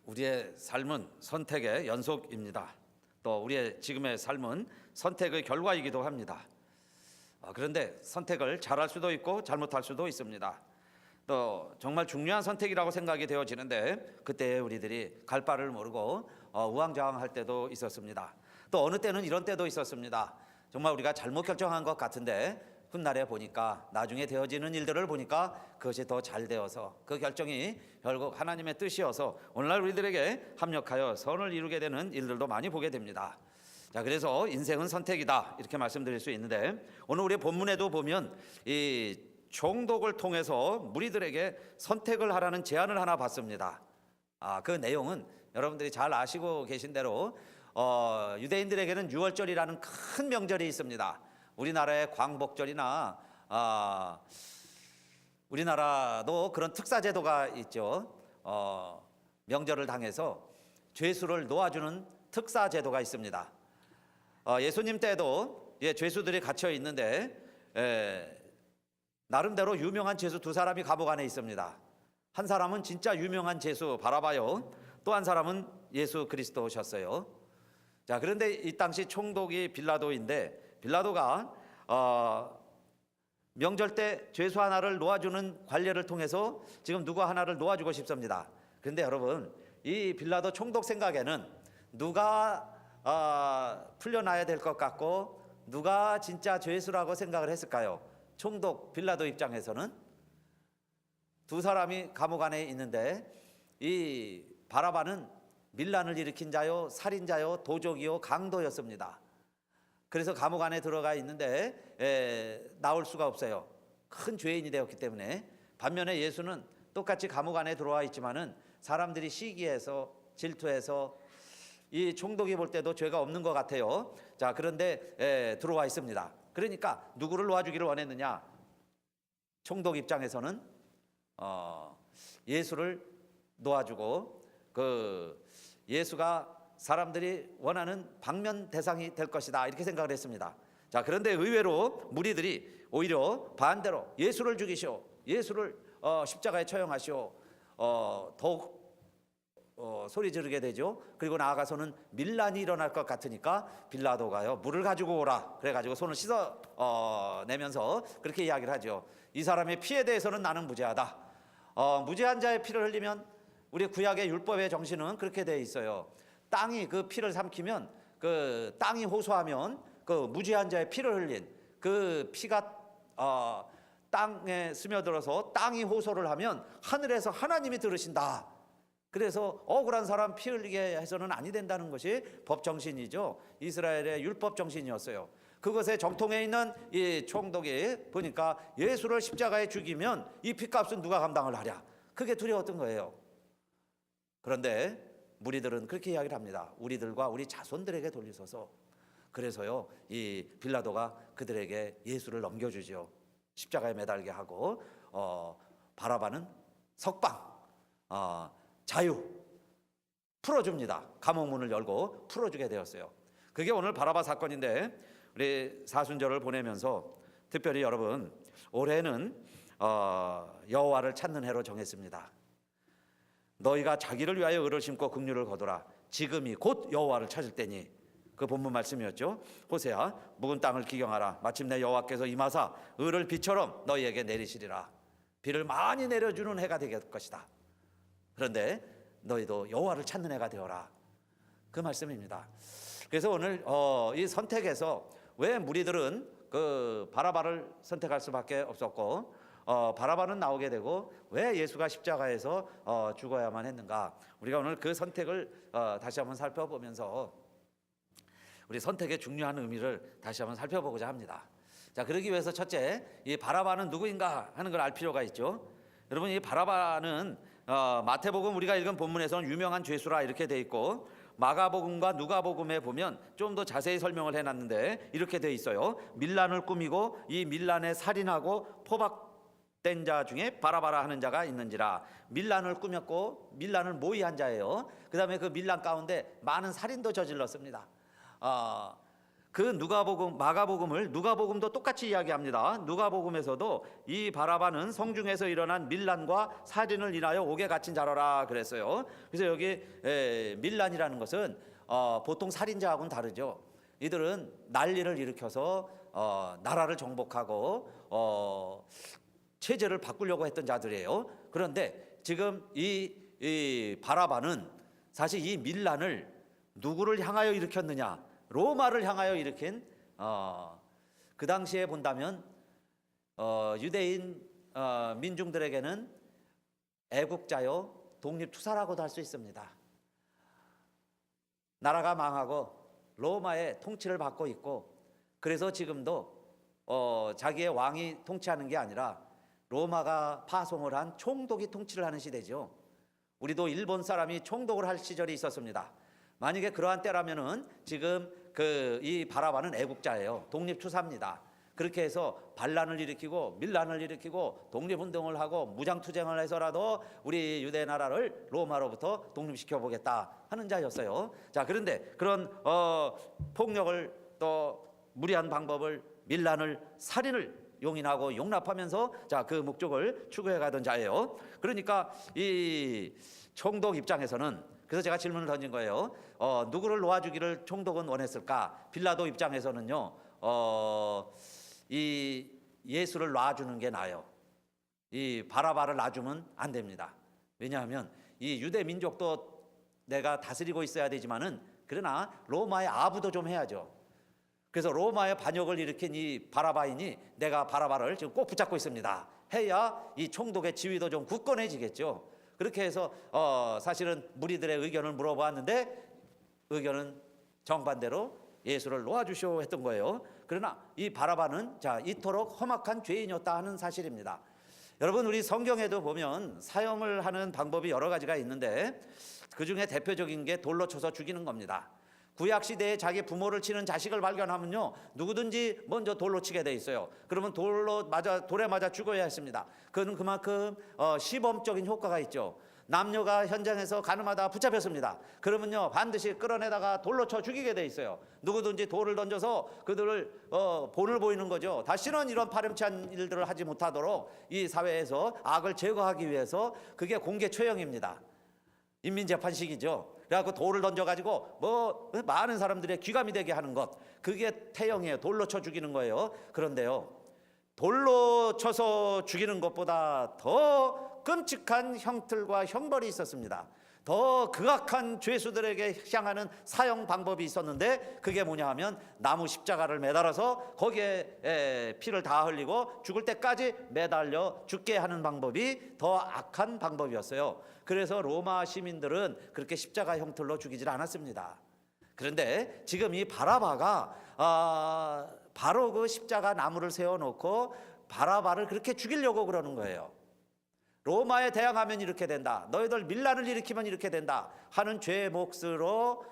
우리의 삶은 선택의 연속입니다. 또 우리의 지금의 삶은 선택의 결과이기도 합니다. 그런데 선택을 잘할 수도 있고 잘못할 수도 있습니다. 또 정말 중요한 선택이라고 생각이 되어지는데 그때 우리들이 갈 바를 모르고 우왕좌왕할 때도 있었습니다. 또 어느 때는 이런 때도 있었습니다. 정말 우리가 잘못 결정한 것 같은데 훗날에 보니까 나중에 되어지는 일들을 보니까 그것이 더 잘 되어서 그 결정이 결국 하나님의 뜻이어서 오늘날 우리들에게 합력하여 선을 이루게 되는 일들도 많이 보게 됩니다. 자, 그래서 인생은 선택이다 이렇게 말씀드릴 수 있는데 오늘 우리 본문에도 보면 이 총독을 통해서 무리들에게 선택을 하라는 제안을 하나 받습니다. 그 내용은 여러분들이 잘 아시고 계신 대로 유대인들에게는 유월절이라는 큰 명절이 있습니다. 우리나라의 광복절이나 우리나라도 그런 특사제도가 있죠. 명절을 당해서 죄수를 놓아주는 특사제도가 있습니다. 예수님 때도 죄수들이 갇혀 있는데 나름대로 유명한 죄수 두 사람이 감옥 안에 있습니다. 한 사람은 진짜 유명한 죄수 바라바요. 또 한 사람은 예수 그리스도셨어요. 자, 그런데 이 당시 총독이 빌라도인데 빌라도가 명절 때 죄수 하나를 놓아주는 관례를 통해서 지금 누구 하나를 놓아주고 싶습니다. 그런데 여러분, 이 빌라도 총독 생각에는 누가 풀려나야 될 것 같고 누가 진짜 죄수라고 생각을 했을까요? 총독 빌라도 입장에서는 두 사람이 감옥 안에 있는데 이 바라바는 밀란을 일으킨 자요, 살인자요, 도적이요, 강도였습니다. 그래서 감옥 안에 들어가 있는데 나올 수가 없어요. 큰 죄인이 되었기 때문에. 반면에 예수는 똑같이 감옥 안에 들어와 있지만은 사람들이 시기해서 질투해서 이 총독이 볼 때도 죄가 없는 것 같아요. 자, 그런데 들어와 있습니다. 그러니까 누구를 놓아주기를 원했느냐? 총독 입장에서는 예수를 놓아주고 그 예수가 사람들이 원하는 방면 대상이 될 것이다 이렇게 생각을 했습니다. 자, 그런데 의외로 무리들이 오히려 반대로 예수를 죽이시오, 예수를 십자가에 처형하시오, 더욱 소리 지르게 되죠. 그리고 나아가서는 밀란이 일어날 것 같으니까 빌라도가요 물을 가지고 오라 그래가지고 손을 씻어 내면서 그렇게 이야기를 하죠. 이 사람의 피에 대해서는 나는 무죄하다. 무죄한 자의 피를 흘리면 우리 구약의 율법의 정신은 그렇게 되어 있어요. 땅이 그 피를 삼키면 그 땅이 호소하면 그 무죄한 자의 피를 흘린 그 피가 땅에 스며들어서 땅이 호소를 하면 하늘에서 하나님이 들으신다. 그래서 억울한 사람 피 흘리게 해서는 아니 된다는 것이 법 정신이죠. 이스라엘의 율법 정신이었어요. 그것에 정통해 있는 이 총독이 보니까 예수를 십자가에 죽이면 이 피값은 누가 감당을 하랴. 그게 두려웠던 거예요. 그런데 무리들은 그렇게 이야기를 합니다. 우리들과 우리 자손들에게 돌리소서. 그래서요 이 빌라도가 그들에게 예수를 넘겨주죠. 십자가에 매달게 하고 바라바는 석방, 자유 풀어줍니다. 감옥 문을 열고 풀어주게 되었어요. 그게 오늘 바라바 사건인데 우리 사순절을 보내면서 특별히 여러분 올해는 여호와를 찾는 해로 정했습니다. 너희가 자기를 위하여 의를 심고 긍휼을 거두라. 지금이 곧 여호와를 찾을 때니. 그 본문 말씀이었죠. 호세아 묵은 땅을 기경하라. 마침내 여호와께서 임하사 의를 비처럼 너희에게 내리시리라. 비를 많이 내려주는 해가 될 것이다. 그런데 너희도 여호와를 찾는 해가 되어라. 그 말씀입니다. 그래서 오늘 이 선택에서 왜 무리들은 그 바라바를 선택할 수밖에 없었고 바라바는 나오게 되고 왜 예수가 십자가에서 죽어야만 했는가? 우리가 오늘 그 선택을 다시 한번 살펴보면서 우리 선택의 중요한 의미를 다시 한번 살펴보고자 합니다. 자, 그러기 위해서 첫째, 이 바라바는 누구인가 하는 걸 알 필요가 있죠. 여러분, 이 바라바는 마태복음 우리가 읽은 본문에서는 유명한 죄수라 이렇게 돼 있고 마가복음과 누가복음에 보면 좀 더 자세히 설명을 해놨는데 이렇게 돼 있어요. 밀란을 꾸미고 이 밀란에 살인하고 포박된 자 중에 바라바라 하는 자가 있는지라. 밀란을 꾸몄고 밀란을 모의한 자예요. 그 다음에 그 밀란 가운데 많은 살인도 저질렀습니다. 그 누가복음, 마가복음을 누가복음도 똑같이 이야기합니다. 누가복음에서도 이 바라바는 성중에서 일어난 밀란과 살인을 인하여 옥에 갇힌 자로라 그랬어요. 그래서 여기 밀란이라는 것은 보통 살인자하고는 다르죠. 이들은 난리를 일으켜서 나라를 정복하고 체제를 바꾸려고 했던 자들이에요. 그런데 지금 이 바라바는 사실 이 밀란을 누구를 향하여 일으켰느냐? 로마를 향하여 일으킨 그 당시에 본다면 유대인 민중들에게는 애국자요 독립투사라고도 할 수 있습니다. 나라가 망하고 로마의 통치를 받고 있고, 그래서 지금도 자기의 왕이 통치하는 게 아니라 로마가 파송을 한 총독이 통치를 하는 시대죠. 우리도 일본 사람이 총독을 할 시절이 있었습니다. 만약에 그러한 때라면은 지금 이 바라바는 애국자예요. 독립투사입니다. 그렇게 해서 반란을 일으키고 밀란을 일으키고 독립운동을 하고 무장투쟁을 해서라도 우리 유대 나라를 로마로부터 독립시켜 보겠다 하는 자였어요. 자, 그런데 그런 폭력을 또 무리한 방법을, 밀란을, 살인을 용인하고 용납하면서 그 목적을 추구해 가던 자예요. 그러니까 이 총독 입장에서는, 그래서 제가 질문을 던진 거예요. 누구를 놓아주기를 총독은 원했을까? 빌라도 입장에서는요, 이 예수를 놔주는 게 나아요. 이 바라바를 놔주면 안 됩니다. 왜냐하면 이 유대 민족도 내가 다스리고 있어야 되지만은, 그러나 로마의 아부도 좀 해야죠. 그래서 로마의 반역을 일으킨 이 바라바인이 내가 바라바를 지금 꼭 붙잡고 있습니다 해야 이 총독의 지위도 좀 굳건해지겠죠. 그렇게 해서 사실은 무리들의 의견을 물어보았는데 의견은 정반대로 예수를 놓아주시오 했던 거예요. 그러나 이 바라바는 이토록 험악한 죄인이었다 하는 사실입니다. 여러분, 우리 성경에도 보면 사형을 하는 방법이 여러 가지가 있는데 그 중에 대표적인 게 돌로 쳐서 죽이는 겁니다. 구약 시대에 자기 부모를 치는 자식을 발견하면요, 누구든지 먼저 돌로 치게 돼 있어요. 그러면 돌에 맞아 죽어야 했습니다. 그는 그만큼 시범적인 효과가 있죠. 남녀가 현장에서 가늠하다 붙잡혔습니다. 그러면요, 반드시 끌어내다가 돌로 쳐 죽이게 돼 있어요. 누구든지 돌을 던져서 그들을 본을 보이는 거죠. 다시는 이런 파렴치한 일들을 하지 못하도록 이 사회에서 악을 제거하기 위해서, 그게 공개 처형입니다. 인민재판식이죠. 그래갖고 돌을 던져가지고 많은 사람들의 귀감이 되게 하는 것, 그게 태형이에요. 돌로 쳐 죽이는 거예요. 그런데요, 돌로 쳐서 죽이는 것보다 더 끔찍한 형틀과 형벌이 있었습니다. 더 극악한 죄수들에게 향하는 사형 방법이 있었는데, 그게 뭐냐 하면 나무 십자가를 매달아서 거기에 피를 다 흘리고 죽을 때까지 매달려 죽게 하는 방법이 더 악한 방법이었어요. 그래서 로마 시민들은 그렇게 십자가 형틀로 죽이질 않았습니다. 그런데 지금 이 바라바가 바로 그 십자가 나무를 세워놓고 바라바를 그렇게 죽이려고 그러는 거예요. 로마에 대항하면 이렇게 된다, 너희들 밀란을 일으키면 이렇게 된다 하는 죄의 몫으로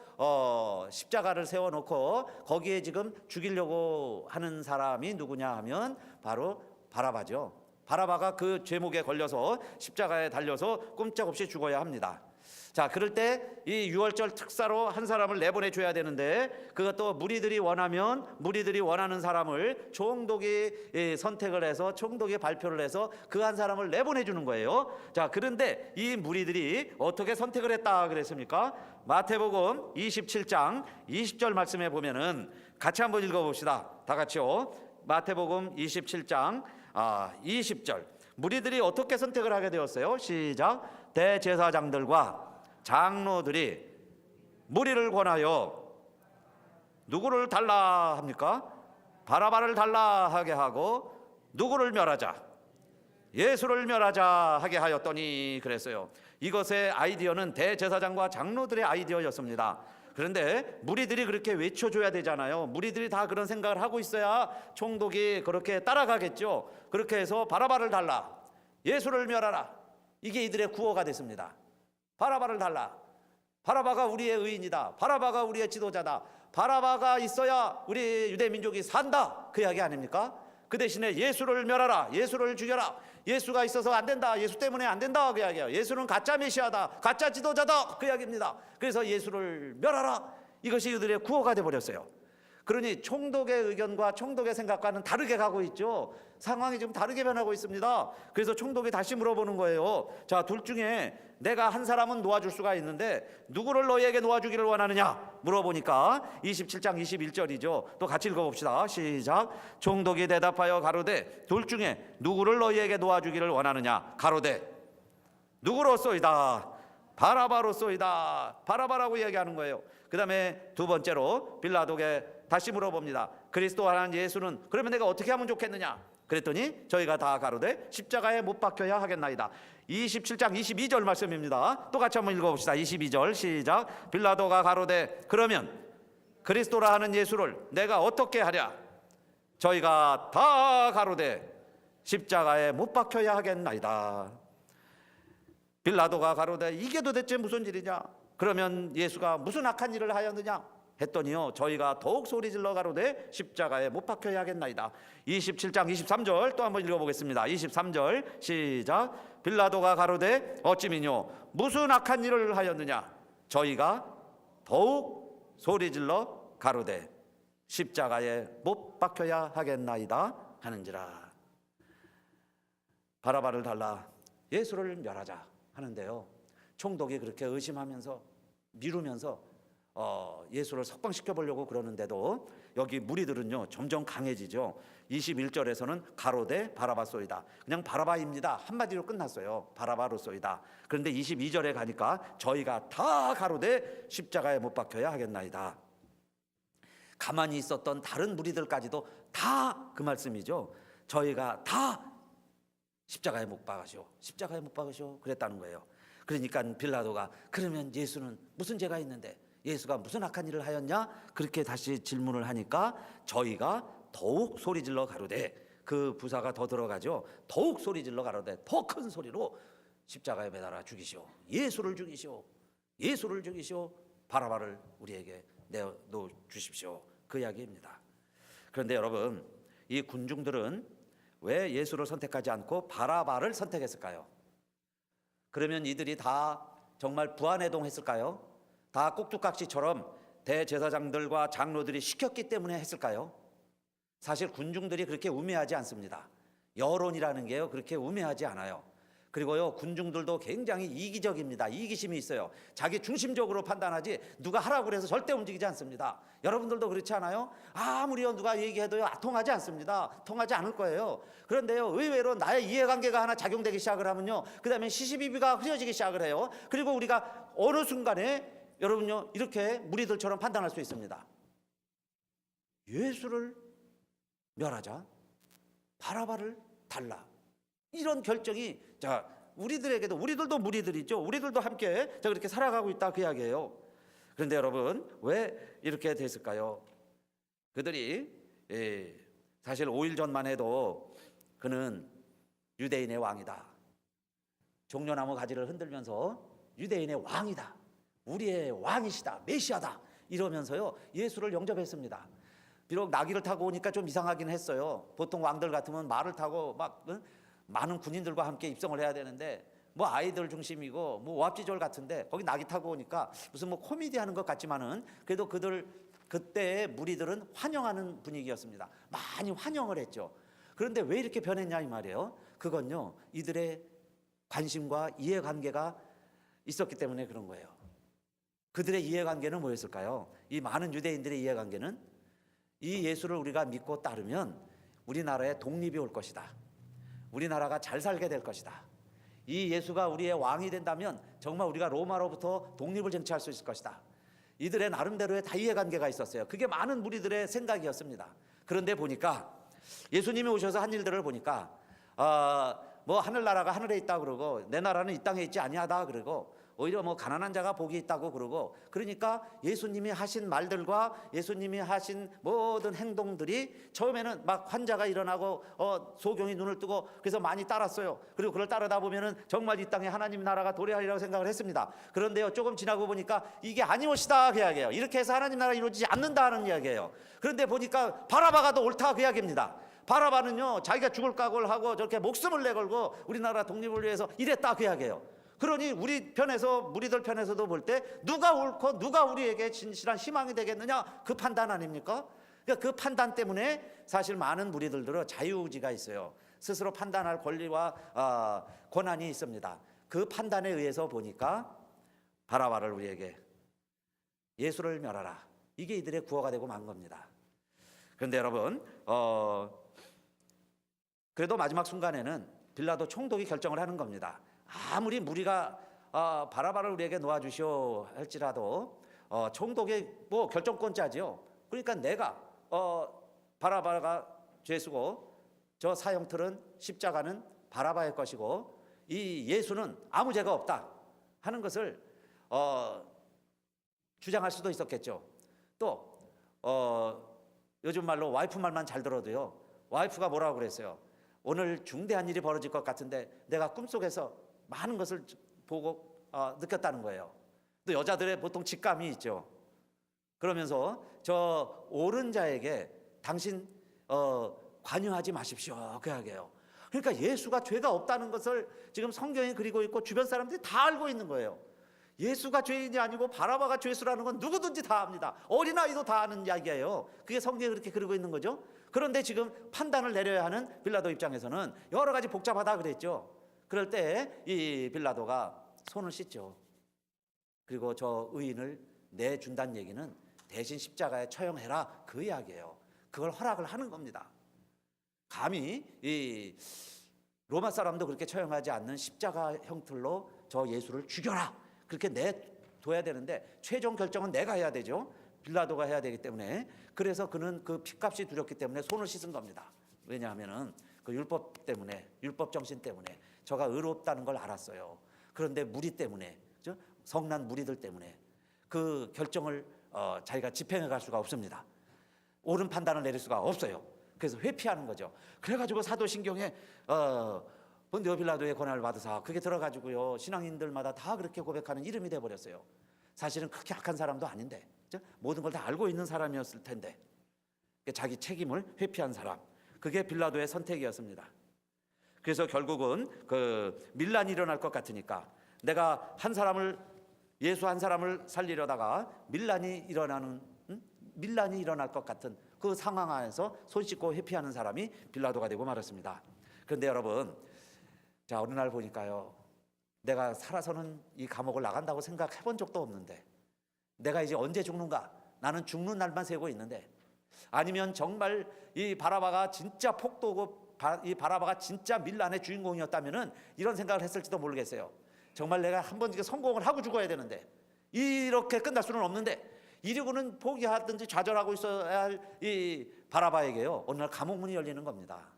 십자가를 세워놓고 거기에 지금 죽이려고 하는 사람이 누구냐 하면 바로 바라바죠. 바라바가 그 죄목에 걸려서 십자가에 달려서 꼼짝없이 죽어야 합니다. 자, 그럴 때 이 유월절 특사로 한 사람을 내보내 줘야 되는데, 그것도 무리들이 원하는 사람을 총독이 선택을 해서 총독이 발표를 해서 그 한 사람을 내보내 주는 거예요. 자, 그런데 이 무리들이 어떻게 선택을 했다 그랬습니까? 마태복음 27장 20절 말씀에 보면은 같이 한번 읽어봅시다. 다 같이요. 마태복음 27장 20절. 무리들이 어떻게 선택을 하게 되었어요? 시작. 대제사장들과 장로들이 무리를 권하여 누구를 달라 합니까? 바라바를 달라 하게 하고 누구를 멸하자? 예수를 멸하자 하게 하였더니 그랬어요. 이것의 아이디어는 대제사장과 장로들의 아이디어였습니다. 그런데 무리들이 그렇게 외쳐줘야 되잖아요. 무리들이 다 그런 생각을 하고 있어야 총독이 그렇게 따라가겠죠. 그렇게 해서 바라바를 달라, 예수를 멸하라, 이게 이들의 구호가 됐습니다. 바라바를 달라, 바라바가 우리의 의인이다, 바라바가 우리의 지도자다, 바라바가 있어야 우리 유대 민족이 산다, 그 이야기 아닙니까? 그 대신에 예수를 멸하라, 예수를 죽여라, 예수가 있어서 안 된다, 예수 때문에 안 된다, 그 이야기예요. 예수는 가짜 메시아다, 가짜 지도자다, 그 이야기입니다. 그래서 예수를 멸하라, 이것이 이들의 구호가 돼버렸어요. 그러니 총독의 의견과 총독의 생각과는 다르게 가고 있죠. 상황이 지금 다르게 변하고 있습니다. 그래서 총독이 다시 물어보는 거예요. 자, 둘 중에 내가 한 사람은 놓아줄 수가 있는데 누구를 너희에게 놓아주기를 원하느냐 물어보니까 27장 21절이죠. 또 같이 읽어봅시다. 시작. 총독이 대답하여 가로되 둘 중에 누구를 너희에게 놓아주기를 원하느냐 가로되 누구로소이다. 바라바로소이다. 바라바라고 이야기하는 거예요. 그 다음에 두 번째로 빌라도에게 다시 물어봅니다. 그리스도 하는 예수는 그러면 내가 어떻게 하면 좋겠느냐? 그랬더니 저희가 다 가로되 십자가에 못 박혀야 하겠나이다. 27장 22절 말씀입니다. 또 같이 한번 읽어봅시다. 22절 시작. 빌라도가 가로되 그러면 그리스도라 하는 예수를 내가 어떻게 하랴? 저희가 다 가로되 십자가에 못 박혀야 하겠나이다. 빌라도가 가로되 이게 도대체 무슨 일이냐? 그러면 예수가 무슨 악한 일을 하였느냐 했더니요 저희가 더욱 소리질러 가로되 십자가에 못 박혀야 하겠나이다. 27장 23절 또 한번 읽어보겠습니다. 23절 시작. 빌라도가 가로되 어찌미뇨 무슨 악한 일을 하였느냐? 저희가 더욱 소리질러 가로되 십자가에 못 박혀야 하겠나이다 하는지라. 바라바를 달라 예수를 멸하자 하는데요 총독이 그렇게 의심하면서 미루면서 예수를 석방시켜 보려고 그러는데도 여기 무리들은요 점점 강해지죠. 21절에서는 가로되 바라바소이다. 그냥 바라바입니다. 한마디로 끝났어요. 바라바로소이다. 그런데 22절에 가니까 저희가 다 가로되 십자가에 못 박혀야 하겠나이다. 가만히 있었던 다른 무리들까지도 다 그 말씀이죠. 저희가 다 십자가에 못 박으시오. 십자가에 못 박으시오. 그랬다는 거예요. 그러니까 빌라도가 그러면 예수는 무슨 죄가 있는데 예수가 무슨 악한 일을 하였냐? 그렇게 다시 질문을 하니까 저희가 더욱 소리질러 가로되 그 부사가 더 들어가죠. 더욱 소리질러 가로되 더 큰 소리로 십자가에 매달아 죽이시오. 예수를 죽이시오. 예수를 죽이시오. 바라바를 우리에게 내어 주십시오. 그 이야기입니다. 그런데 여러분 이 군중들은 왜 예수를 선택하지 않고 바라바를 선택했을까요? 그러면 이들이 다 정말 부안해동했을까요? 다 꼭두각시처럼 대제사장들과 장로들이 시켰기 때문에 했을까요? 사실 군중들이 그렇게 우매하지 않습니다. 여론이라는 게요 그렇게 우매하지 않아요. 그리고요 군중들도 굉장히 이기적입니다. 이기심이 있어요. 자기 중심적으로 판단하지 누가 하라고 그래서 절대 움직이지 않습니다. 여러분들도 그렇지 않아요? 아무리요 누가 얘기해도요 통하지 않습니다. 통하지 않을 거예요. 그런데요 의외로 나의 이해관계가 하나 작용되기 시작을 하면요 그 다음에 시시비비가 흐려지기 시작을 해요. 그리고 우리가 어느 순간에 여러분요 이렇게 무리들처럼 판단할 수 있습니다. 예수를 멸하자 바라바를 달라. 이런 결정이 자 우리들에게도 우리들도 무리들이죠. 우리들도 함께 자 그렇게 살아가고 있다 그 이야기예요. 그런데 여러분 왜 이렇게 됐을까요? 그들이 사실 5일 전만 해도 그는 유대인의 왕이다. 종려나무 가지를 흔들면서 유대인의 왕이다. 우리의 왕이시다. 메시아다. 이러면서요 예수를 영접했습니다. 비록 나귀를 타고 오니까 좀 이상하긴 했어요. 보통 왕들 같으면 말을 타고 막 많은 군인들과 함께 입성을 해야 되는데 뭐 아이들 중심이고 뭐 오합지졸 같은데 거기 나귀 타고 오니까 무슨 뭐 코미디 하는 것 같지만은 그래도 그때의 무리들은 환영하는 분위기였습니다. 많이 환영을 했죠. 그런데 왜 이렇게 변했냐 이 말이에요. 그건요 이들의 관심과 이해관계가 있었기 때문에 그런 거예요. 그들의 이해관계는 뭐였을까요? 이 많은 유대인들의 이해관계는 이 예수를 우리가 믿고 따르면 우리나라에 독립이 올 것이다. 우리나라가 잘 살게 될 것이다. 이 예수가 우리의 왕이 된다면 정말 우리가 로마로부터 독립을 쟁취할 수 있을 것이다. 이들의 나름대로의 다 이해관계가 있었어요. 그게 많은 무리들의 생각이었습니다. 그런데 보니까 예수님이 오셔서 한 일들을 보니까 뭐 하늘나라가 하늘에 있다 그러고 내 나라는 이 땅에 있지 아니하다 그러고 오히려 뭐 가난한 자가 복이 있다고 그러고 그러니까 예수님이 하신 말들과 예수님이 하신 모든 행동들이 처음에는 막 환자가 일어나고 소경이 눈을 뜨고 그래서 많이 따랐어요. 그리고 그걸 따르다 보면은 정말 이 땅에 하나님 나라가 도래하리라고 생각을 했습니다. 그런데요 조금 지나고 보니까 이게 아니오시다 그 이야기예요. 이렇게 해서 하나님 나라 이루어지지 않는다는 이야기예요. 그런데 보니까 바라바가 더 옳다 그 이야기입니다. 바라바는요 자기가 죽을 각오를 하고 저렇게 목숨을 내걸고 우리나라 독립을 위해서 이랬다 그 이야기예요. 그러니 우리 편에서 무리들 편에서도 볼 때 누가 옳고 누가 우리에게 진실한 희망이 되겠느냐 그 판단 아닙니까? 그러니까 그 판단 때문에 사실 많은 무리들은 자유의지가 있어요. 스스로 판단할 권리와 권한이 있습니다. 그 판단에 의해서 보니까 바라바를 우리에게 예수를 멸하라, 이게 이들의 구호가 되고 만 겁니다. 그런데 여러분 그래도 마지막 순간에는 빌라도 총독이 결정을 하는 겁니다. 아무리 무리가 바라바를 우리에게 놓아주시오 할지라도 총독이 뭐 결정권자지요. 그러니까 내가 바라바가 죄수고 저 사형틀은 십자가는 바라바의 것이고 이 예수는 아무 죄가 없다 하는 것을 주장할 수도 있었겠죠. 또 요즘 말로 와이프 말만 잘 들어도요, 와이프가 뭐라고 그랬어요? 오늘 중대한 일이 벌어질 것 같은데 내가 꿈속에서 많은 것을 보고 느꼈다는 거예요. 또 여자들의 보통 직감이 있죠. 그러면서 저 옳은 자에게 당신 관여하지 마십시오, 그 이야기예요. 그러니까 예수가 죄가 없다는 것을 지금 성경에 그리고 있고 주변 사람들이 다 알고 있는 거예요. 예수가 죄인이 아니고 바라바가 죄수라는 건 누구든지 다 압니다. 어린아이도 다 아는 이야기예요. 그게 성경에 그렇게 그리고 있는 거죠. 그런데 지금 판단을 내려야 하는 빌라도 입장에서는 여러 가지 복잡하다 그랬죠. 그럴 때 이 빌라도가 손을 씻죠. 그리고 저 의인을 내준다는 얘기는 대신 십자가에 처형해라, 그 이야기예요. 그걸 허락을 하는 겁니다. 감히 이 로마 사람도 그렇게 처형하지 않는 십자가 형틀로 저 예수를 죽여라, 그렇게 내둬야 되는데 최종 결정은 내가 해야 되죠. 빌라도가 해야 되기 때문에. 그래서 그는 그 핏값이 두렵기 때문에 손을 씻은 겁니다. 왜냐하면은 그 율법 때문에, 율법 정신 때문에 저가 의롭다는 걸 알았어요. 그런데 무리 때문에, 성난 무리들 때문에 그 결정을 자기가 집행해 갈 수가 없습니다. 옳은 판단을 내릴 수가 없어요. 그래서 회피하는 거죠. 그래가지고 사도신경에 본디오 빌라도의 권한을 받으사, 그게 들어가지고요 신앙인들마다 다 그렇게 고백하는 이름이 돼버렸어요. 사실은 그렇게 악한 사람도 아닌데, 모든 걸 다 알고 있는 사람이었을 텐데 자기 책임을 회피한 사람, 그게 빌라도의 선택이었습니다. 그래서 결국은 그 밀란이 일어날 것 같으니까 내가 한 사람을, 예수 한 사람을 살리려다가 밀란이 일어날 것 같은 그 상황 안에서 손 씻고 회피하는 사람이 빌라도가 되고 말았습니다. 그런데 여러분, 자 어느 날 보니까요, 내가 살아서는 이 감옥을 나간다고 생각해 본 적도 없는데 내가 이제 언제 죽는가, 나는 죽는 날만 세고 있는데, 아니면 정말 이 바라바가 진짜 폭도고 이 바라바가 진짜 밀란의 주인공이었다면은 이런 생각을 했을지도 모르겠어요. 정말 내가 한번 성공을 하고 죽어야 되는데 이렇게 끝날 수는 없는데, 이러고는 포기하든지 좌절하고 있어야 할 이 바라바에게요 어느 날 감옥문이 열리는 겁니다.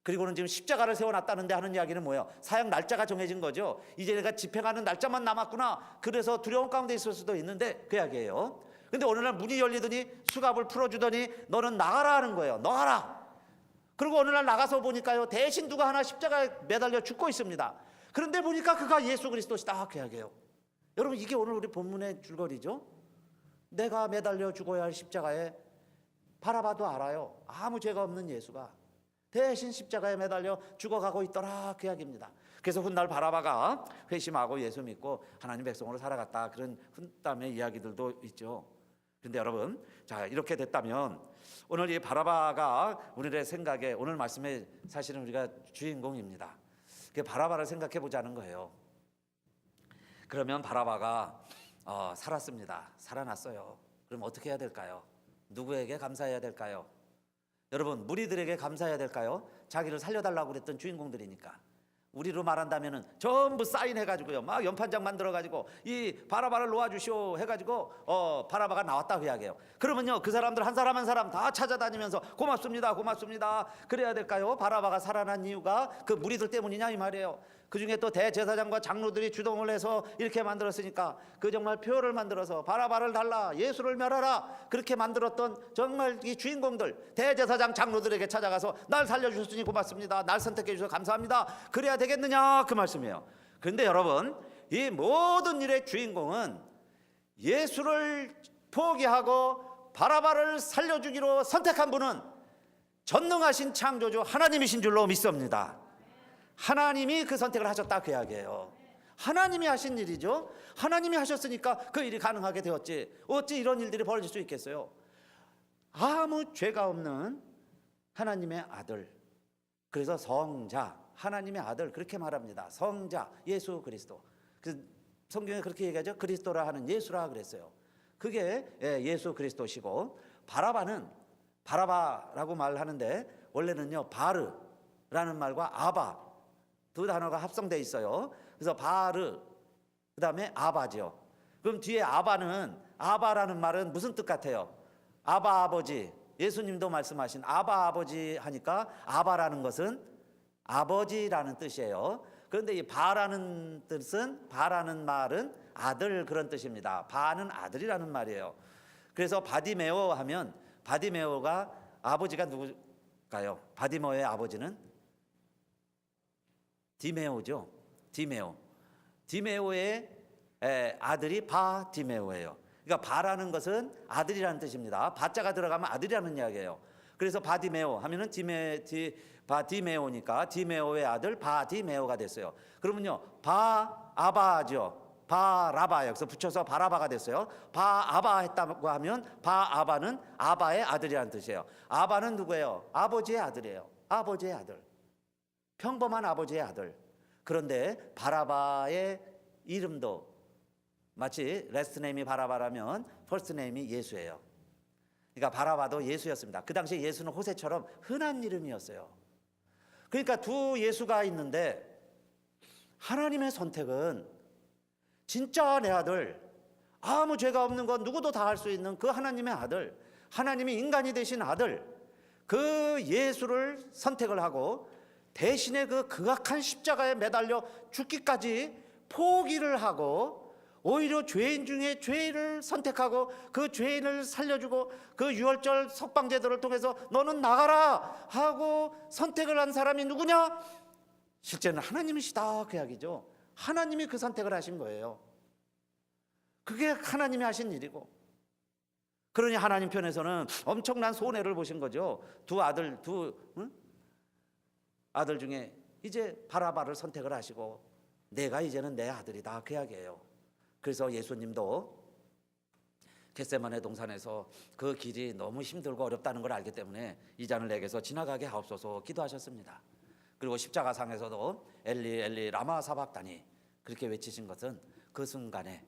그리고는 지금 십자가를 세워놨다는데 하는 이야기는 뭐예요? 사형 날짜가 정해진 거죠. 이제 내가 집행하는 날짜만 남았구나, 그래서 두려움 가운데 있을 수도 있는데 그 이야기예요. 근데 어느 날 문이 열리더니 수갑을 풀어주더니 너는 나가라 하는 거예요. 나가라. 그리고 어느 날 나가서 보니까요 대신 누가 하나 십자가에 매달려 죽고 있습니다. 그런데 보니까 그가 예수 그리스도시다, 그 이야기예요. 여러분, 이게 오늘 우리 본문의 줄거리죠. 내가 매달려 죽어야 할 십자가에 바라바도 알아요. 아무 죄가 없는 예수가 대신 십자가에 매달려 죽어가고 있더라, 그 이야기입니다. 그래서 훗날 바라바가 회심하고 예수 믿고 하나님 백성으로 살아갔다, 그런 훗담의 이야기들도 있죠. 그런데 여러분, 자 이렇게 됐다면 오늘 이 바라바가 우리의 생각에, 오늘 말씀에 사실은 우리가 주인공입니다. 그 바라바를 생각해 보자는 거예요. 그러면 바라바가 살았습니다. 살아났어요. 그럼 어떻게 해야 될까요? 누구에게 감사해야 될까요? 여러분, 무리들에게 감사해야 될까요? 자기를 살려달라고 그랬던 주인공들이니까. 우리로 말한다면은 전부 사인해가지고요 막 연판장 만들어가지고 이 바라바를 놓아주시오 해가지고 바라바가 나왔다 그 이야기예요. 그러면요 그 사람들 한 사람 한 사람 다 찾아다니면서 고맙습니다 고맙습니다 그래야 될까요? 바라바가 살아난 이유가 그 무리들 때문이냐 이 말이에요. 그 중에 또 대제사장과 장로들이 주동을 해서 이렇게 만들었으니까 그 정말 표를 만들어서 바라바를 달라, 예수를 멸하라, 그렇게 만들었던 정말 이 주인공들, 대제사장 장로들에게 찾아가서 날 살려주셨으니 고맙습니다, 날 선택해 주셔서 감사합니다, 그래야 되겠느냐, 그 말씀이에요. 그런데 여러분, 이 모든 일의 주인공은 예수를 포기하고 바라바를 살려주기로 선택한 분은 전능하신 창조주 하나님이신 줄로 믿습니다. 하나님이 그 선택을 하셨다, 그 이야기예요. 하나님이 하신 일이죠. 하나님이 하셨으니까 그 일이 가능하게 되었지. 어찌 이런 일들이 벌어질 수 있겠어요? 아무 죄가 없는 하나님의 아들, 그래서 성자, 하나님의 아들 그렇게 말합니다. 성자 예수 그리스도. 그 성경에 그렇게 얘기하죠. 그리스도라 하는 예수라 그랬어요. 그게 예수 그리스도시고, 바라바는 바라바라고 말하는데 원래는요 바르라는 말과 아바 두 단어가 합성되어 있어요. 그래서 바르 그다음에 아바죠. 그럼 뒤에 아바는, 아바라는 말은 무슨 뜻 같아요? 아바 아버지. 예수님도 말씀하신 아바 아버지 하니까 아바라는 것은 아버지라는 뜻이에요. 그런데 이 바라는 뜻은, 바라는 말은 아들 그런 뜻입니다. 바는 아들이라는 말이에요. 그래서 바디메오 하면, 바디메오가 아버지가 누굴까요? 바디메오의 아버지는 디메오죠. 디메오. 디메오의 아들이 바디메오예요. 그러니까 바라는 것은 아들이라는 뜻입니다. 바자가 들어가면 아들이라는 이야기예요. 그래서 바디메오 하면은 바디메오니까 디메오의 아들 바디메오가 됐어요. 그러면요 바아바죠. 바라바 여기서 붙여서 바라바가 됐어요. 바아바 했다고 하면 바아바는 아바의 아들이라는 뜻이에요. 아바는 누구예요? 아버지의 아들이에요. 아버지의 아들. 평범한 아버지의 아들. 그런데 바라바의 이름도 마치 레스트 네임이 바라바라면 퍼스트 네임이 예수예요. 그러니까 바라바도 예수였습니다. 그 당시에 예수는 호세처럼 흔한 이름이었어요. 그러니까 두 예수가 있는데 하나님의 선택은 진짜 내 아들, 아무 죄가 없는 건 누구도 다 할 수 있는 그 하나님의 아들, 하나님이 인간이 되신 아들, 그 예수를 선택을 하고 대신에 그 극악한 십자가에 매달려 죽기까지 포기를 하고, 오히려 죄인 중에 죄인을 선택하고 그 죄인을 살려주고 그 유월절 석방제도를 통해서 너는 나가라 하고 선택을 한 사람이 누구냐? 실제는 하나님이시다 그 이야기죠. 하나님이 그 선택을 하신 거예요. 그게 하나님이 하신 일이고, 그러니 하나님 편에서는 엄청난 손해를 보신 거죠. 두 아들 중에 이제 바라바를 선택을 하시고 내가 이제는 내 아들이다 그 이야기예요. 그래서 예수님도 겟세마네 동산에서 그 길이 너무 힘들고 어렵다는 걸 알기 때문에 이 잔을 내게서 지나가게 하옵소서 기도하셨습니다. 그리고 십자가상에서도 엘리 엘리 라마 사박다니 그렇게 외치신 것은 그 순간에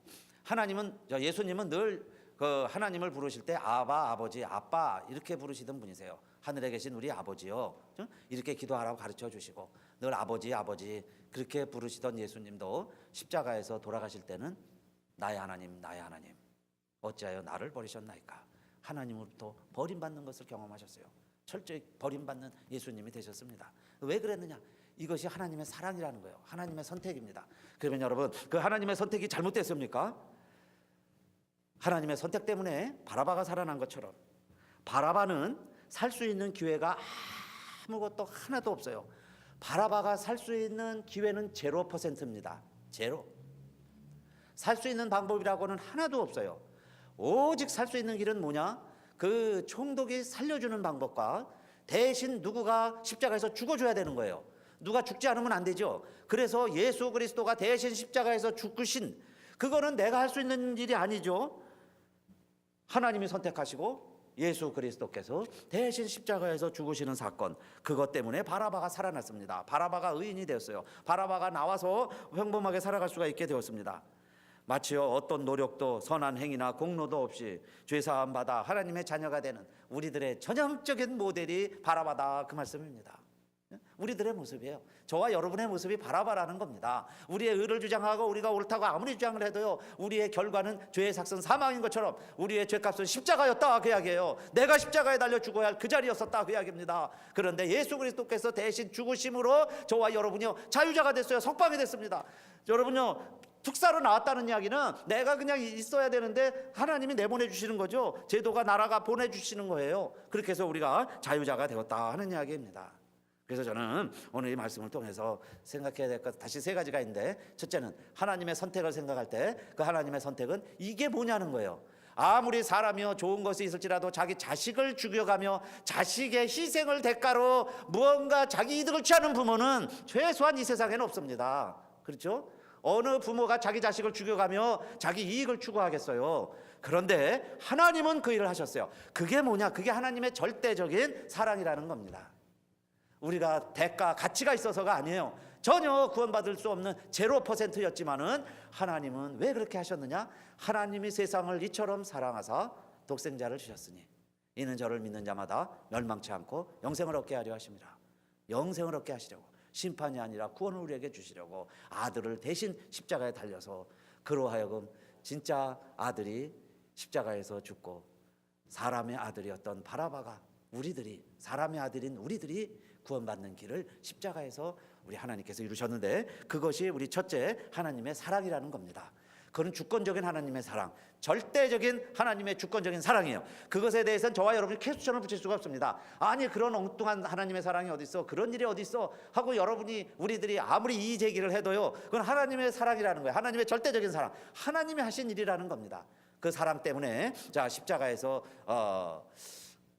예수님은 늘 그 하나님을 부르실 때 아바 아버지 아빠 이렇게 부르시던 분이세요. 하늘에 계신 우리 아버지요 이렇게 기도하라고 가르쳐 주시고 늘 아버지 아버지 그렇게 부르시던 예수님도 십자가에서 돌아가실 때는 나의 하나님 나의 하나님 어찌하여 나를 버리셨나이까, 하나님으로부터 버림받는 것을 경험하셨어요. 철저히 버림받는 예수님이 되셨습니다. 왜 그랬느냐? 이것이 하나님의 사랑이라는 거예요. 하나님의 선택입니다. 그러면 여러분, 그 하나님의 선택이 잘못됐습니까? 하나님의 선택 때문에 바라바가 살아난 것처럼 바라바는 살 수 있는 기회가 아무것도 하나도 없어요. 바라바가 살 수 있는 기회는 0%입니다. 제로. 살 수 있는 방법이라고는 하나도 없어요. 오직 살 수 있는 길은 뭐냐? 그 총독이 살려주는 방법과 대신 누구가 십자가에서 죽어줘야 되는 거예요. 누가 죽지 않으면 안 되죠. 그래서 예수 그리스도가 대신 십자가에서 죽으신, 그거는 내가 할 수 있는 일이 아니죠. 하나님이 선택하시고 예수 그리스도께서 대신 십자가에서 죽으시는 사건, 그것 때문에 바라바가 살아났습니다. 바라바가 의인이 되었어요. 바라바가 나와서 평범하게 살아갈 수가 있게 되었습니다. 마치요 어떤 노력도 선한 행위나 공로도 없이 죄사함 받아 하나님의 자녀가 되는 우리들의 전형적인 모델이 바라바다 그 말씀입니다. 우리들의 모습이에요. 저와 여러분의 모습이 바라바라는 겁니다. 우리의 의를 주장하고 우리가 옳다고 아무리 주장을 해도요, 우리의 결과는 죄의 삭은 사망인 것처럼 우리의 죄값은 십자가였다 그 이야기예요. 내가 십자가에 달려 죽어야 할 그 자리였었다 그 이야기입니다. 그런데 예수 그리스도께서 대신 죽으심으로 저와 여러분이요 자유자가 됐어요. 석방이 됐습니다. 여러분요 특사로 나왔다는 이야기는 내가 그냥 있어야 되는데 하나님이 내보내주시는 거죠. 제도가 나라가 보내주시는 거예요. 그렇게 해서 우리가 자유자가 되었다 하는 이야기입니다. 그래서 저는 오늘 이 말씀을 통해서 생각해야 될 것 다시 세 가지가 있는데, 첫째는 하나님의 선택을 생각할 때 그 하나님의 선택은 이게 뭐냐는 거예요. 아무리 사람이요 좋은 것이 있을지라도 자기 자식을 죽여가며 자식의 희생을 대가로 무언가 자기 이득을 취하는 부모는 최소한 이 세상에는 없습니다. 그렇죠? 어느 부모가 자기 자식을 죽여가며 자기 이익을 추구하겠어요? 그런데 하나님은 그 일을 하셨어요. 그게 뭐냐? 그게 하나님의 절대적인 사랑이라는 겁니다. 우리가 대가, 가치가 있어서가 아니에요. 전혀 구원받을 수 없는 0%였지만은 하나님은 왜 그렇게 하셨느냐? 하나님이 세상을 이처럼 사랑하사 독생자를 주셨으니 이는 저를 믿는 자마다 멸망치 않고 영생을 얻게 하려 하심이라. 영생을 얻게 하시려고, 심판이 아니라 구원을 우리에게 주시려고 아들을 대신 십자가에 달려서 그로 하여금 진짜 아들이 십자가에서 죽고 사람의 아들이었던 바라바가 우리들이, 사람의 아들인 우리들이 구원받는 길을 십자가에서 우리 하나님께서 이루셨는데, 그것이 우리 첫째 하나님의 사랑이라는 겁니다. 그건 주권적인 하나님의 사랑, 절대적인 하나님의 주권적인 사랑이에요. 그것에 대해서는 저와 여러분이 캐스천을 붙일 수가 없습니다. 아니 그런 엉뚱한 하나님의 사랑이 어디 있어, 그런 일이 어디 있어 하고 여러분이, 우리들이 아무리 이의 제기를 해도요, 그건 하나님의 사랑이라는 거예요. 하나님의 절대적인 사랑, 하나님이 하신 일이라는 겁니다. 그 사랑 때문에 자 십자가에서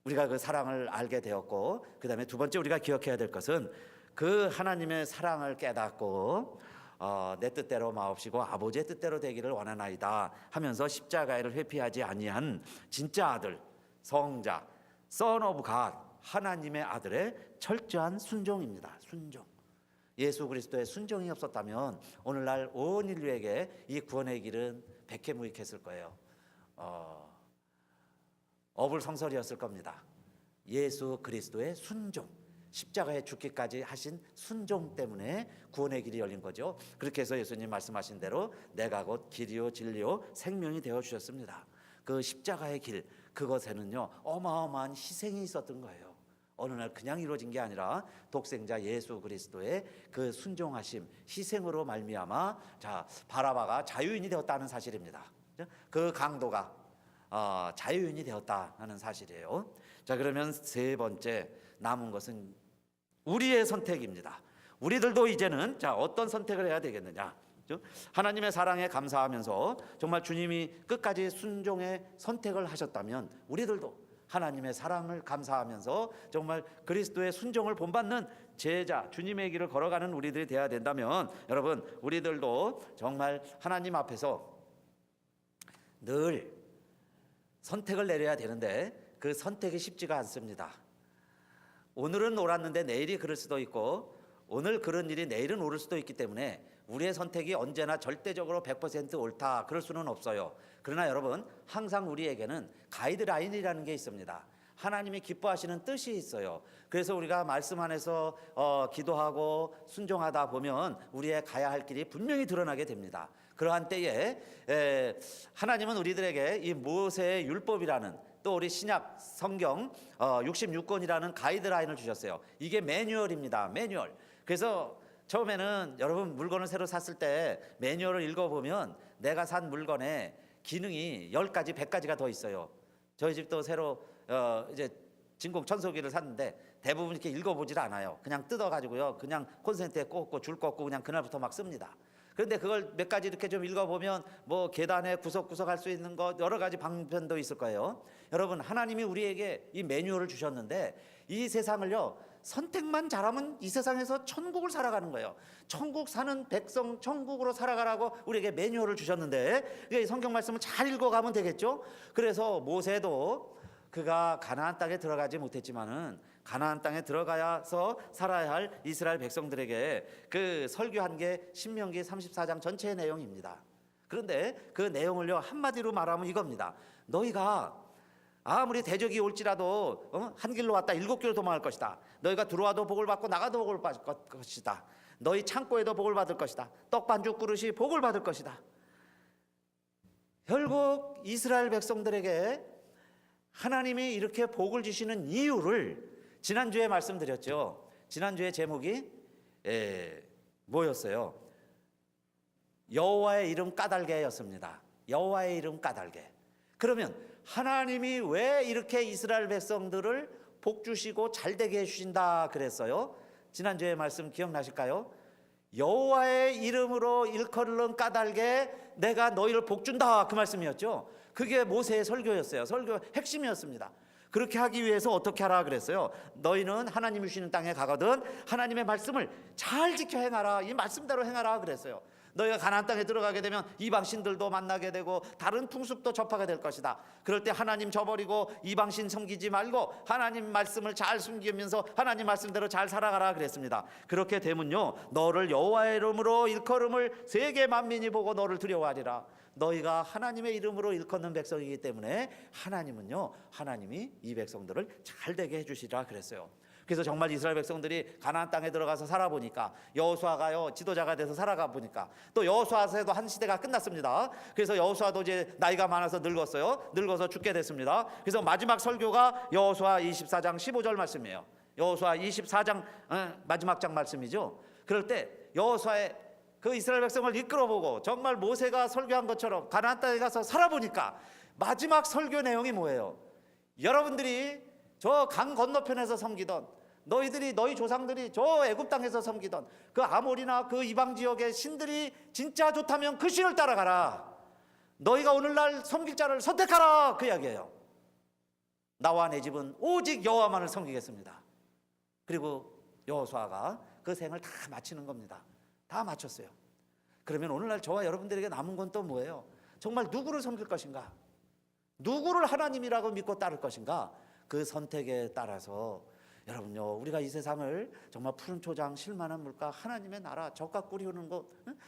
우리가 그 사랑을 알게 되었고, 그 다음에 두 번째 우리가 기억해야 될 것은 그 하나님의 사랑을 깨닫고 내 뜻대로 마옵시고 아버지의 뜻대로 되기를 원하나이다 하면서 십자가를 회피하지 아니한 진짜 아들, 성자, Son of God, 하나님의 아들의 철저한 순종입니다. 순종. 예수 그리스도의 순종이 없었다면 오늘날 온 인류에게 이 구원의 길은 백해무익했을 거예요. 어불성설이었을 겁니다. 예수 그리스도의 순종, 십자가에 죽기까지 하신 순종 때문에 구원의 길이 열린 거죠. 그렇게 해서 예수님 말씀하신 대로 내가 곧 길이요 진리요 생명이 되어 주셨습니다. 그 십자가의 길, 그것에는요 어마어마한 희생이 있었던 거예요. 어느 날 그냥 이루어진 게 아니라 독생자 예수 그리스도의 그 순종하심, 희생으로 말미암아 자 바라바가 자유인이 되었다는 사실입니다. 그 강도가 자유인이 되었다 하는 사실이에요. 자 그러면 세 번째 남은 것은 우리의 선택입니다. 우리들도 이제는 자 어떤 선택을 해야 되겠느냐? 하나님의 사랑에 감사하면서 정말 주님이 끝까지 순종의 선택을 하셨다면 우리들도 하나님의 사랑을 감사하면서 정말 그리스도의 순종을 본받는 제자, 주님의 길을 걸어가는 우리들이 되어야 된다면 여러분 우리들도 정말 하나님 앞에서 늘 선택을 내려야 되는데 그 선택이 쉽지가 않습니다. 오늘은 옳았는데 내일이 그럴 수도 있고 오늘 그런 일이 내일은 옳을 수도 있기 때문에 우리의 선택이 언제나 절대적으로 100% 옳다 그럴 수는 없어요. 그러나 여러분 항상 우리에게는 가이드라인이라는 게 있습니다. 하나님이 기뻐하시는 뜻이 있어요. 그래서 우리가 말씀 안에서 기도하고 순종하다 보면 우리의 가야 할 길이 분명히 드러나게 됩니다. 그러한 때에 하나님은 우리들에게 이 모세의 율법이라는 또 우리 신약 성경 66권이라는 가이드라인을 주셨어요. 이게 매뉴얼입니다. 매뉴얼. 그래서 처음에는 여러분 물건을 새로 샀을 때 매뉴얼을 읽어보면 내가 산 물건에 기능이 10가지, 100가지가 더 있어요. 저희 집도 새로 이제 진공 청소기를 샀는데 대부분 이렇게 읽어보질 않아요. 그냥 뜯어가지고요. 그냥 콘센트에 꽂고 줄 꽂고 그냥 그날부터 막 씁니다. 그런데 그걸 몇 가지 이렇게 좀 읽어보면 뭐 계단에 구석구석 할 수 있는 것 여러 가지 방편도 있을 거예요. 여러분 하나님이 우리에게 이 매뉴얼을 주셨는데 이 세상을요 선택만 잘하면 이 세상에서 천국을 살아가는 거예요. 천국 사는 백성 천국으로 살아가라고 우리에게 매뉴얼을 주셨는데 이 성경 말씀을 잘 읽어가면 되겠죠. 그래서 모세도 그가 가나안 땅에 들어가지 못했지만은 가나안 땅에 들어가서 살아야 할 이스라엘 백성들에게 그 설교한 게 신명기 34장 전체의 내용입니다. 그런데 그 내용을요 한마디로 말하면 이겁니다. 너희가 아무리 대적이 올지라도 한 길로 왔다 7길로 도망할 것이다. 너희가 들어와도 복을 받고 나가도 복을 받을 것이다. 너희 창고에도 복을 받을 것이다. 떡반죽 그릇이 복을 받을 것이다. 결국 이스라엘 백성들에게 하나님이 이렇게 복을 주시는 이유를 지난주에 말씀드렸죠. 지난주에 제목이 뭐였어요? 여호와의 이름 까닭에였습니다. 여호와의 이름 까닭에. 그러면 하나님이 왜 이렇게 이스라엘 백성들을 복 주시고 잘되게 해주신다 그랬어요? 지난주에 말씀 기억나실까요? 여호와의 이름으로 일컬는 까닭에 내가 너희를 복 준다 그 말씀이었죠. 그게 모세의 설교였어요. 설교 핵심이었습니다. 그렇게 하기 위해서 어떻게 하라 그랬어요? 너희는 하나님이 주시는 땅에 가거든 하나님의 말씀을 잘 지켜 행하라. 이 말씀대로 행하라 그랬어요. 너희가 가나안 땅에 들어가게 되면 이방신들도 만나게 되고 다른 풍습도 접하게 될 것이다. 그럴 때 하나님 저버리고 이방신 섬기지 말고 하나님 말씀을 잘 숨기면서 하나님 말씀대로 잘 살아가라 그랬습니다. 그렇게 되면요, 너를 여호와의 이름으로 일컬음을 세계 만민이 보고 너를 두려워하리라. 너희가 하나님의 이름으로 일컫는 백성이기 때문에 하나님이 이 백성들을 잘 되게 해주시라 그랬어요. 그래서 정말 이스라엘 백성들이 가나안 땅에 들어가서 살아보니까, 여호수아가요 지도자가 돼서 살아가 보니까, 또 여호수아에도 한 시대가 끝났습니다. 그래서 여호수아도 이제 나이가 많아서 늙어서 죽게 됐습니다. 그래서 마지막 설교가 여호수아 24장 15절 말씀이에요. 여호수아 24장 마지막 장 말씀이죠. 그럴 때 여호수아의 그 이스라엘 백성을 이끌어보고 정말 모세가 설교한 것처럼 가나안 땅에 가서 살아보니까 마지막 설교 내용이 뭐예요? 여러분들이 저 강 건너편에서 섬기던, 너희 조상들이 저 애굽 땅에서 섬기던 그 아모리나 그 이방 지역의 신들이 진짜 좋다면 그 신을 따라가라. 너희가 오늘날 섬길 자를 선택하라, 그 이야기예요. 나와 내 집은 오직 여호와만을 섬기겠습니다. 그리고 여호수아가 그 생을 다 마치는 겁니다. 다 마쳤어요. 그러면 오늘날 저와 여러분들에게 남은 건 또 뭐예요? 정말 누구를 섬길 것인가? 누구를 하나님이라고 믿고 따를 것인가? 그 선택에 따라서 여러분요, 우리가 이 세상을 정말 푸른 초장, 실만한 물가, 하나님의 나라, 젖과 꿀이 흐르는 것,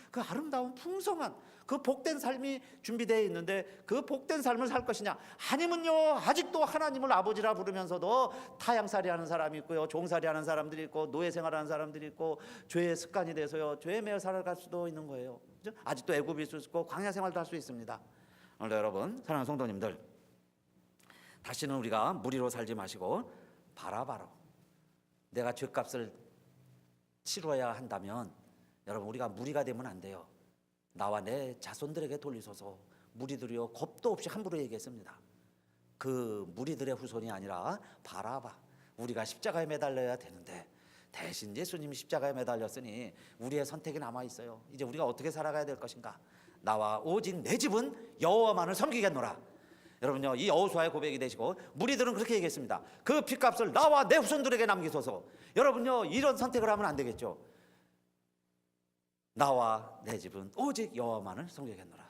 그 아름다운 풍성한 그 복된 삶이 준비되어 있는데 그 복된 삶을 살 것이냐? 아니면요, 아직도 하나님을 아버지라 부르면서도 타향살이 하는 사람이 있고요, 종살이 하는 사람들이 있고, 노예 생활하는 사람들이 있고, 죄의 습관이 돼서요 죄에 매여 살아갈 수도 있는 거예요. 그렇죠? 아직도 애굽일 수 있고 광야 생활도 할 수 있습니다. 오늘 여러분, 사랑하는 성도님들, 다시는 우리가 무리로 살지 마시고 바라바로 내가 죄값을 치러야 한다면 여러분, 우리가 무리가 되면 안 돼요. 나와 내 자손들에게 돌리소서. 무리들이요, 겁도 없이 함부로 얘기했습니다. 그 무리들의 후손이 아니라 바라바, 우리가 십자가에 매달려야 되는데 대신 예수님이 십자가에 매달렸으니 우리의 선택이 남아있어요. 이제 우리가 어떻게 살아가야 될 것인가? 나와 오직 내 집은 여호와만을 섬기겠노라. 여러분요, 이 여호수아의 고백이 되시고, 무리들은 그렇게 얘기했습니다. 그 핏값을 나와 내 후손들에게 남기소서. 여러분요, 이런 선택을 하면 안 되겠죠. 나와 내 집은 오직 여호와만을 섬기겠노라.